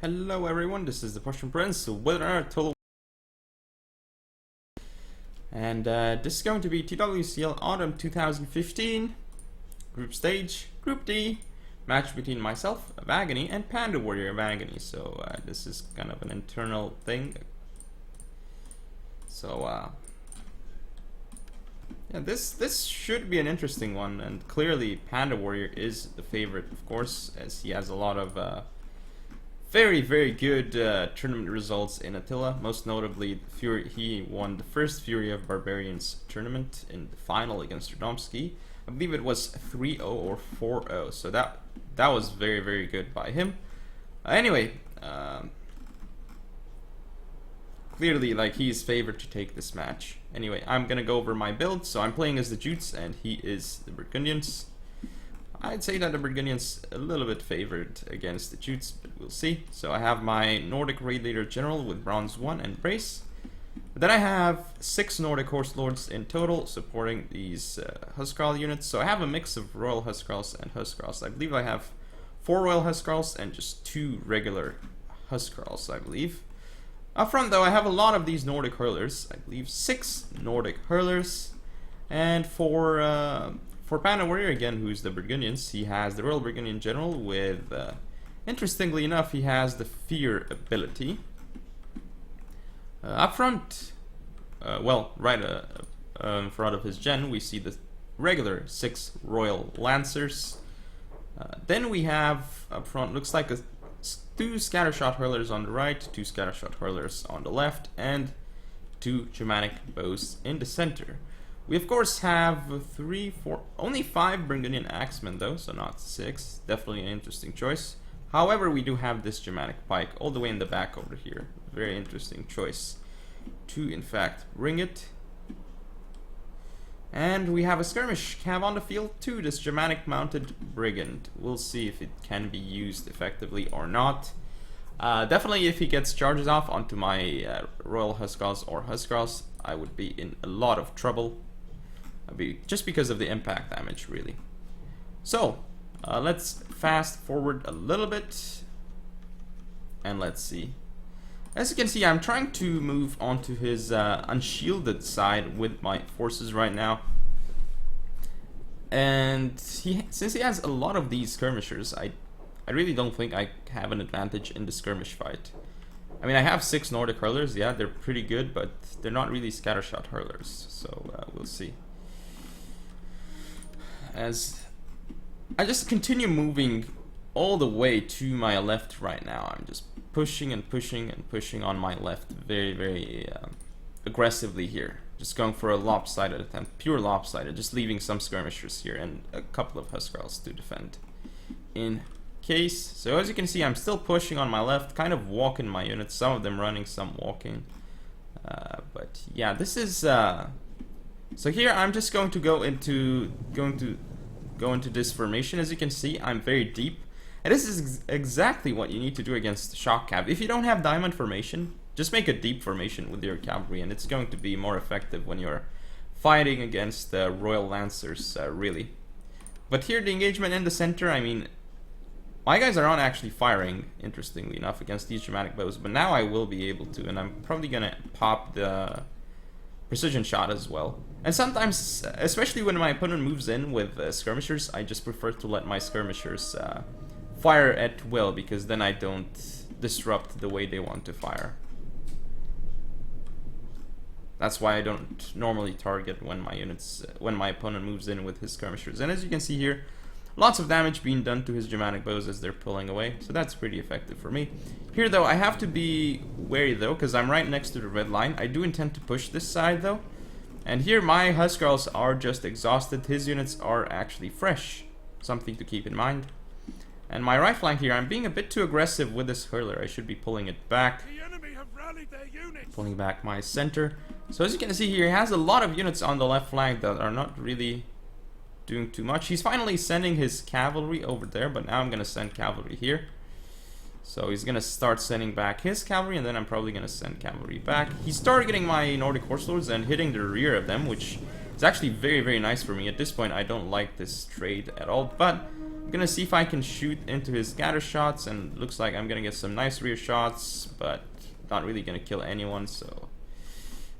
Hello everyone, this is the ThePrussianPrince with another total. And this is going to be TWCL Autumn 2015 Group Stage, Group D, match between myself, of Agony, and Panda Warrior of Agony. So this is kind of an internal thing. So yeah, this should be an interesting one, and clearly Panda Warrior is the favorite, of course, as he has a lot of very good tournament results in Attila. Most notably, he won the first Fury of Barbarians tournament in the final against Radomski. I believe it was 3-0 or 4-0, so that was very good by him. Anyway, clearly, like, he's favored to take this match. Anyway, I'm gonna go over my build. So I'm playing as the Jutes, and he is the Burgundians. I'd say that the Burgundians a little bit favored against the Jutes, but we'll see. So I have my Nordic Raid Leader General with Bronze 1 and Brace. But then I have 6 Nordic Horse Lords in total supporting these Huskarl units. So I have a mix of Royal Huskarls and Huskarls. I believe I have 4 Royal Huskarls and just 2 regular Huskarls, I believe. Up front though, I have a lot of these Nordic Hurlers. I believe 6 Nordic Hurlers. And for Panda Warrior, again, who's the Burgundians, he has the Royal Burgundian General with, interestingly enough, he has the Fear ability. Up front, right in front of his gen, we see the regular 6 Royal Lancers. Then we have, up front, looks like 2 Scattershot Hurlers on the right, 2 Scattershot Hurlers on the left, and 2 Germanic Bows in the center. We of course have 3, 4, only 5 Burgundian Axemen though, so not 6. Definitely an interesting choice. However, we do have this Germanic Pike all the way in the back over here. Very interesting choice to in fact bring it. And we have a skirmish cav on the field too, this Germanic Mounted Brigand. We'll see if it can be used effectively or not. Definitely if he gets charges off onto my Royal Huskarls or Huskarls, I would be in a lot of trouble. Just because of the impact damage, really. So, let's fast forward a little bit. And let's see. As you can see, I'm trying to move onto his unshielded side with my forces right now. And since he has a lot of these skirmishers, I really don't think I have an advantage in the skirmish fight. I mean, I have 6 Nordic Hurlers, yeah, they're pretty good, but they're not really Scattershot Hurlers, so we'll see. As I just continue moving all the way to my left right now, I'm just pushing and pushing and pushing on my left very aggressively here. Just going for a lopsided attempt, pure lopsided, just leaving some skirmishers here and a couple of Huskarls to defend in case. So as you can see, I'm still pushing on my left, kind of walking my units, some of them running, some walking. But yeah, this is so here I'm just going to go into this formation. As you can see, I'm very deep, and this is exactly what you need to do against shock cav. If you don't have diamond formation, just make a deep formation with your cavalry, and it's going to be more effective when you're fighting against the Royal Lancers, really. But here, the engagement in the center, I mean, my guys are not actually firing, interestingly enough, against these Germanic Bows, but now I will be able to, and I'm probably gonna pop the precision shot as well. And sometimes, especially when my opponent moves in with skirmishers, I just prefer to let my skirmishers fire at will, because then I don't disrupt the way they want to fire. That's why I don't normally target when my opponent moves in with his skirmishers. And as you can see here, lots of damage being done to his Germanic Bows as they're pulling away, so that's pretty effective for me. Here though, I have to be wary though, because I'm right next to the red line. I do intend to push this side though. And here my Huskarls are just exhausted, his units are actually fresh. Something to keep in mind. And my right flank here, I'm being a bit too aggressive with this Hurler. I should be pulling it back. The enemy have rallied their units. Pulling back my center. So as you can see here, he has a lot of units on the left flank that are not really doing too much. He's finally sending his cavalry over there, but now I'm gonna send cavalry here. So he's gonna start sending back his cavalry, and then I'm probably gonna send cavalry back. He's targeting my Nordic Horse Lords and hitting the rear of them, which is actually very nice for me. At this point, I don't like this trade at all, but I'm gonna see if I can shoot into his scatter shots, and looks like I'm gonna get some nice rear shots, but not really gonna kill anyone, so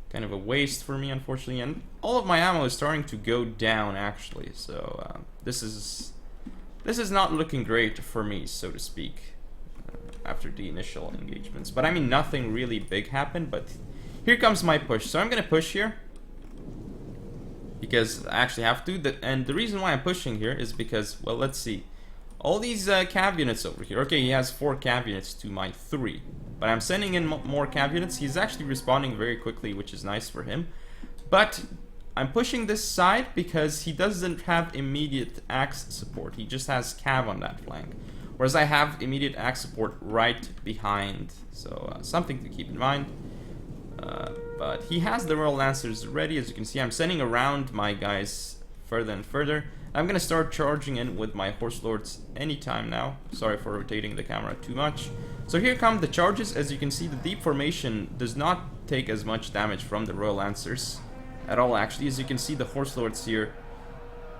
kind of a waste for me, unfortunately. And all of my ammo is starting to go down, actually, so this is not looking great for me, so to speak, after the initial engagements. But I mean, nothing really big happened, but here comes my push. So I'm gonna push here because I actually have to. And the reason why I'm pushing here is because, well, let's see. All these cav units over here. Okay, he has 4 cav units to my 3. But I'm sending in more cav units. He's actually responding very quickly, which is nice for him. But I'm pushing this side because he doesn't have immediate axe support. He just has cav on that flank. Whereas I have immediate axe support right behind. So something to keep in mind. But he has the Royal Lancers ready. As you can see, I'm sending around my guys further and further. I'm gonna start charging in with my Horse Lords anytime now. Sorry for rotating the camera too much. So here come the charges. As you can see, the deep formation does not take as much damage from the Royal Lancers at all, actually. As you can see, the Horse Lords here,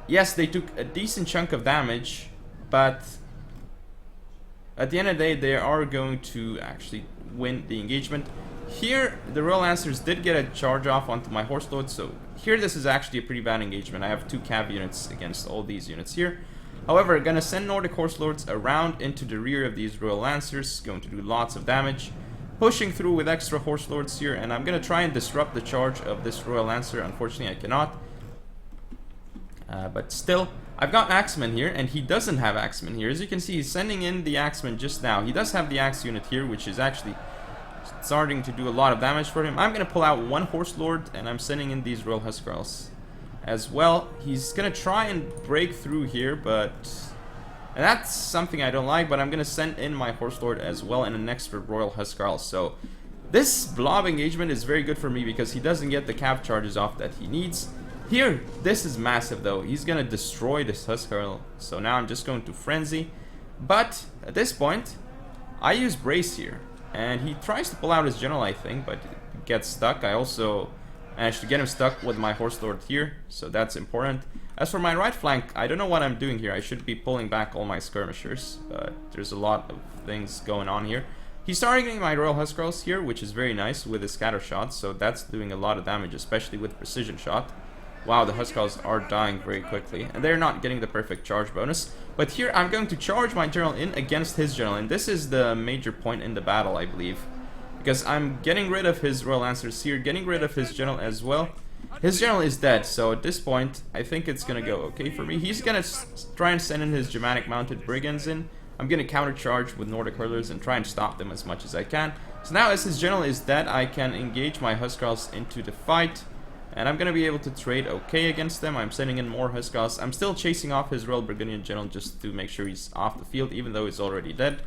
yes, they took a decent chunk of damage, but at the end of the day, they are going to actually win the engagement. Here, the Royal Lancers did get a charge off onto my Horse Lords, so here this is actually a pretty bad engagement. I have 2 cav units against all these units here. However, gonna send Nordic Horse Lords around into the rear of these Royal Lancers, going to do lots of damage. Pushing through with extra Horse Lords here, and I'm gonna try and disrupt the charge of this Royal Lancer. Unfortunately, I cannot. But still, I've got Axeman here, and he doesn't have Axeman here. As you can see, he's sending in the Axeman just now. He does have the Axe unit here, which is actually starting to do a lot of damage for him. I'm gonna pull out 1 Horse Lord, and I'm sending in these Royal Huskarls as well. He's gonna try and break through here, but and that's something I don't like. But I'm gonna send in my Horse Lord as well and an extra Royal Huskarl. So this blob engagement is very good for me because he doesn't get the cav charges off that he needs. Here, this is massive though. He's gonna destroy this Huskarl. So now I'm just going to Frenzy. But at this point, I use Brace here. And he tries to pull out his general, I think, but gets stuck. I also managed to get him stuck with my Horse Lord here, so that's important. As for my right flank, I don't know what I'm doing here. I should be pulling back all my skirmishers, but there's a lot of things going on here. He's targeting my Royal Huskarls here, which is very nice with his scatter shots, so that's doing a lot of damage, especially with precision shot. Wow, the Huskarls are dying very quickly, and they're not getting the perfect charge bonus. But here I'm going to charge my general in against his general, and this is the major point in the battle, I believe. Because I'm getting rid of his Royal Lancers here, getting rid of his general as well. His general is dead, so at this point, I think it's gonna go okay for me. He's gonna try and send in his Germanic Mounted Brigands in. I'm gonna countercharge with Nordic Hurlers and try and stop them as much as I can. So now as his general is dead, I can engage my Huskarls into the fight. And I'm gonna be able to trade okay against them. I'm sending in more Huskarls. I'm still chasing off his Royal Burgundian General just to make sure he's off the field, even though he's already dead.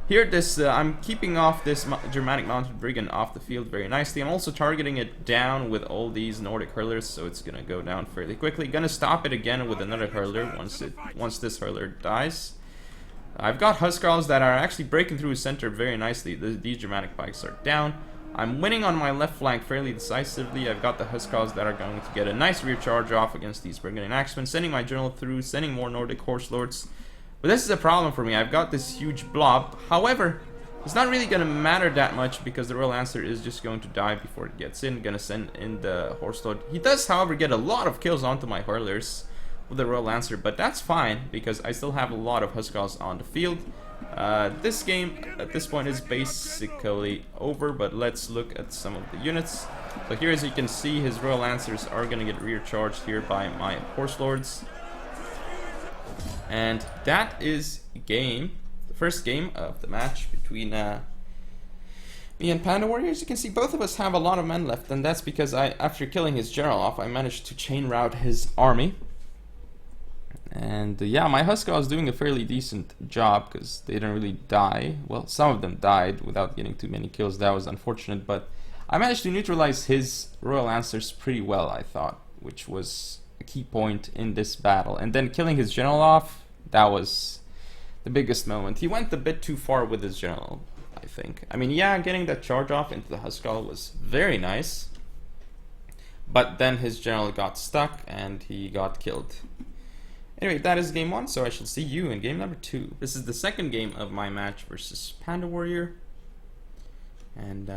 Here, I'm keeping off this Germanic Mounted Brigand off the field very nicely. I'm also targeting it down with all these Nordic Hurlers, so it's gonna go down fairly quickly. Gonna stop it again with another Hurler once this Hurler dies. I've got Huskarls that are actually breaking through his center very nicely. These Germanic Pikes are down. I'm winning on my left flank fairly decisively. I've got the Huskarls that are going to get a nice rear charge off against these Burgundian Axemen, sending my general through, sending more Nordic Horse Lords. But this is a problem for me. I've got this huge blob. However, it's not really going to matter that much because the Royal Lancer is just going to die before it gets in. Gonna send in the Horse Lord. He does, however, get a lot of kills onto my Hurlers with the Royal Lancer, but that's fine because I still have a lot of Huskarls on the field. This game at this point is basically over, but let's look at some of the units. So here, as you can see, his Royal Lancers are going to get rear charged here by my Horse Lords. And that is the first game of the match between me and Panda Warrior. As you can see, both of us have a lot of men left, and that's because after killing his general off, I managed to chain route his army. And yeah, my Huskarl is doing a fairly decent job because they didn't really die. Well, some of them died without getting too many kills. That was unfortunate, but I managed to neutralize his Royal Lancers pretty well, I thought, which was a key point in this battle. And then killing his general off, that was the biggest moment. He went a bit too far with his general, I think. I mean, yeah, getting that charge off into the Huskarl was very nice, but then his general got stuck and he got killed. Anyway, that is game 1, so I shall see you in game number 2. This is the second game of my match versus Panda Warrior. And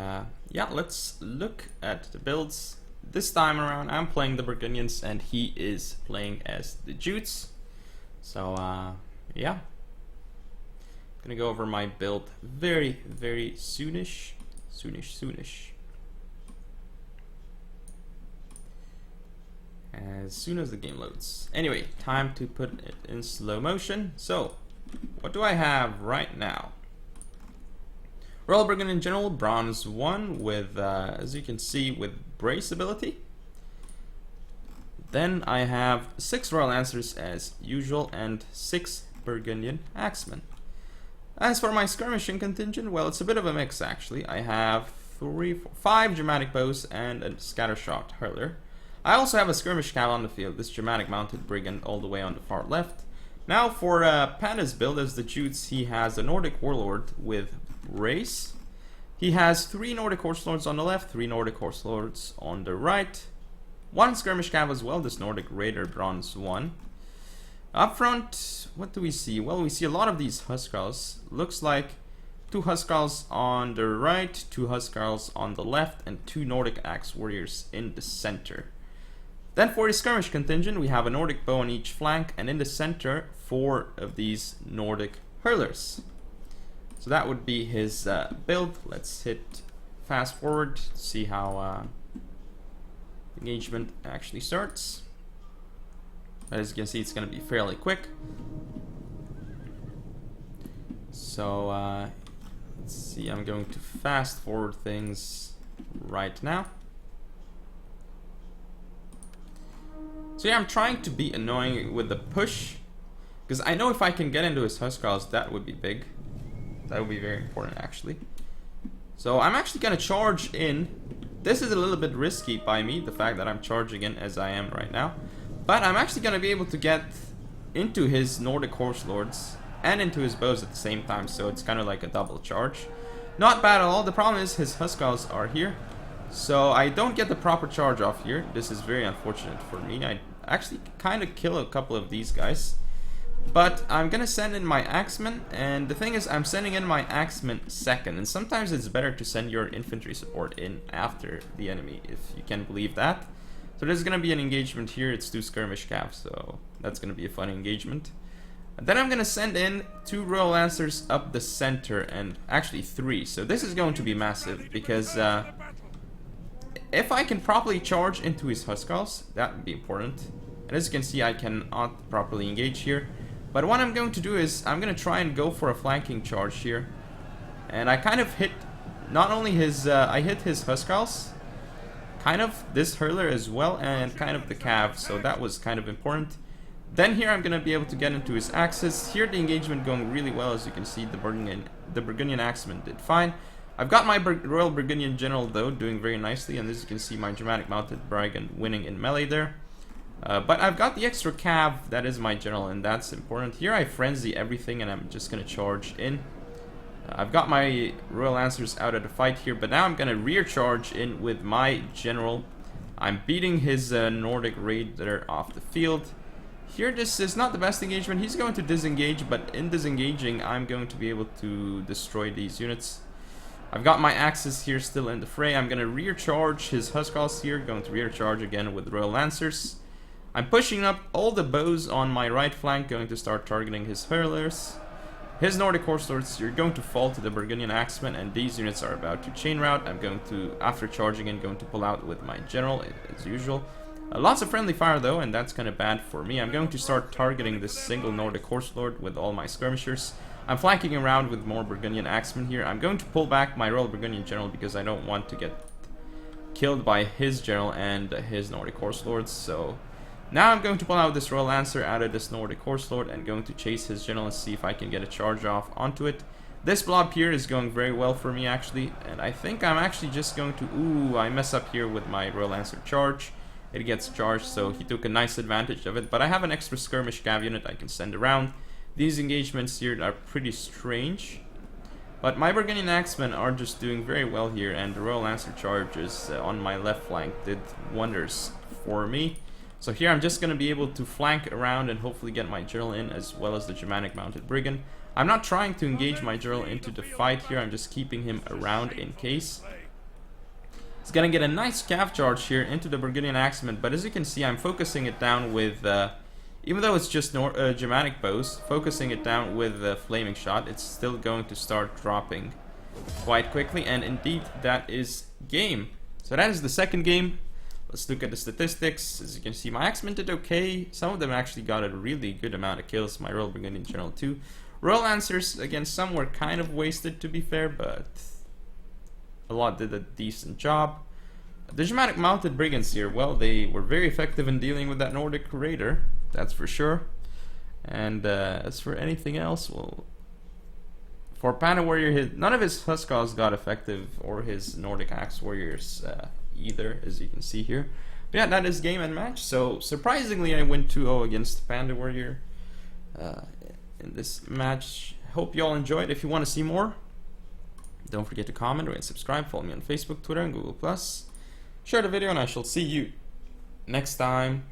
yeah, let's look at the builds. This time around, I'm playing the Burgundians and he is playing as the Jutes. So yeah, gonna go over my build very soonish. As soon as the game loads. Anyway, time to put it in slow motion. So, what do I have right now? Royal Burgundian General, bronze 1 with, as you can see, with brace ability. Then I have 6 Royal Lancers as usual and 6 Burgundian Axemen. As for my skirmishing contingent, well, it's a bit of a mix actually. I have 5 dramatic bows and a scattershot hurler. I also have a skirmish cav on the field, this dramatic mounted brigand all the way on the far left. Now for Panda's build as the Jutes, he has a Nordic warlord with brace. He has 3 Nordic horse lords on the left, 3 Nordic horse lords on the right. 1 skirmish cav as well, this Nordic raider bronze 1. Up front, what do we see? Well, we see a lot of these Huskarls. Looks like 2 Huskarls on the right, 2 Huskarls on the left, and 2 Nordic axe warriors in the center. Then for his skirmish contingent, we have a Nordic bow on each flank, and in the center, 4 of these Nordic hurlers. So that would be his build. Let's hit fast forward to see how engagement actually starts. As you can see, it's going to be fairly quick. So let's see, I'm going to fast forward things right now. So yeah, I'm trying to be annoying with the push, because I know if I can get into his Huskarls, that would be big. That would be very important actually. So I'm actually going to charge in. This is a little bit risky by me, the fact that I'm charging in as I am right now. But I'm actually going to be able to get into his Nordic horse lords and into his bows at the same time, so it's kind of like a double charge. Not bad at all. The problem is his Huskarls are here, so I don't get the proper charge off here. This is very unfortunate for me. I actually kind of kill a couple of these guys. But I'm gonna send in my Axemen, and the thing is, I'm sending in my Axemen second, and sometimes it's better to send your infantry support in after the enemy, if you can believe that. So there's gonna be an engagement here. It's 2 skirmish calves, so that's gonna be a fun engagement. And then I'm gonna send in 2 Royal Lancers up the center, and actually 3. So this is going to be massive, because if I can properly charge into his Huskarls, that would be important. And as you can see, I cannot properly engage here. But what I'm going to do is, I'm going to try and go for a flanking charge here. And I kind of hit, not only his, I hit his Huskarls, kind of this hurler as well, and kind of the cav, so that was kind of important. Then here I'm going to be able to get into his axes. Here the engagement going really well, as you can see, the Burgundian Axeman did fine. I've got my Royal Burgundian General though doing very nicely, and as you can see, my dramatic mounted brigand winning in melee there. But I've got the extra cav that is my general, and that's important. Here I frenzy everything, and I'm just going to charge in. I've got my Royal Lancers out of the fight here, but now I'm going to rear charge in with my general. I'm beating his Nordic raider off the field. Here this is not the best engagement. He's going to disengage, but in disengaging I'm going to be able to destroy these units. I've got my axes here still in the fray. I'm going to rear charge his Huskarls here, going to rear charge again with Royal Lancers. I'm pushing up all the bows on my right flank, going to start targeting his hurlers. His Nordic horse lords, you're going to fall to the Burgundian Axemen, and these units are about to chain route. I'm going to, after charging in, going to pull out with my general, as usual. Lots of friendly fire though, and that's kind of bad for me. I'm going to start targeting this single Nordic horse lord with all my skirmishers. I'm flanking around with more Burgundian Axemen here. I'm going to pull back my Royal Burgundian General because I don't want to get killed by his general and his Nordic horse lords. So now I'm going to pull out this Royal Lancer out of this Nordic horse lord and going to chase his general and see if I can get a charge off onto it. This blob here is going very well for me actually, and I think I'm actually just going to... Ooh, I mess up here with my Royal Lancer charge. It gets charged, so he took a nice advantage of it, but I have an extra skirmish cav unit I can send around. These engagements here are pretty strange, but my Burgundian Axemen are just doing very well here, and the Royal Lancer charges on my left flank did wonders for me. So here I'm just going to be able to flank around and hopefully get my General in, as well as the Germanic Mounted Brigand. I'm not trying to engage my General into the fight here, I'm just keeping him around in case. He's going to get a nice cav charge here into the Burgundian Axeman, but as you can see I'm focusing it down with, even though it's just Germanic bows, focusing it down with Flaming Shot, it's still going to start dropping quite quickly, and indeed that is game. So that is the second game. Let's look at the statistics. As you can see, my Axemen did okay. Some of them actually got a really good amount of kills. My Royal Burgundian General too. Royal Lancers, again, some were kind of wasted to be fair, but a lot did a decent job. The Germanic Mounted Brigands here, well, they were very effective in dealing with that Nordic Raider, that's for sure. And as for anything else, well, for Panda Warrior, none of his Huskars got effective, or his Nordic Axe Warriors either, as you can see here. But yeah, that is game and match. So surprisingly, I went 2-0 against Panda Warrior in this match. Hope you all enjoyed. If you want to see more, don't forget to comment or subscribe. Follow me on Facebook, Twitter, and Google+. Share the video, and I shall see you next time.